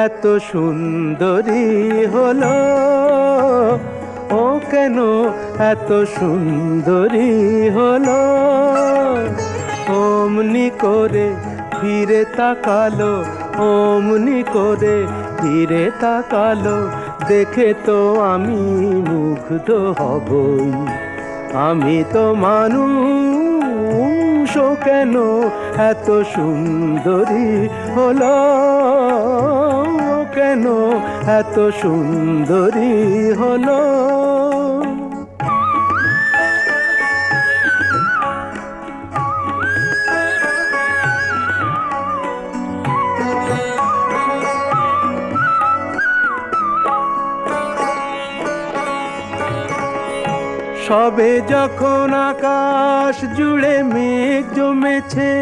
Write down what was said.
এত সুন্দরী হলো, ও কেন এত সুন্দরী হলো। অমনি করে ফিরে তাকালো, অমনি করে ফিরে তাকালো, দেখে তো আমি মুগ্ধ হবই। আমি তো মানুষ, ও কেন এত সুন্দরী হলো, ও কেন এত সুন্দরী হলো। সবে যখন আকাশ জুড়ে মেঘ জমেছে,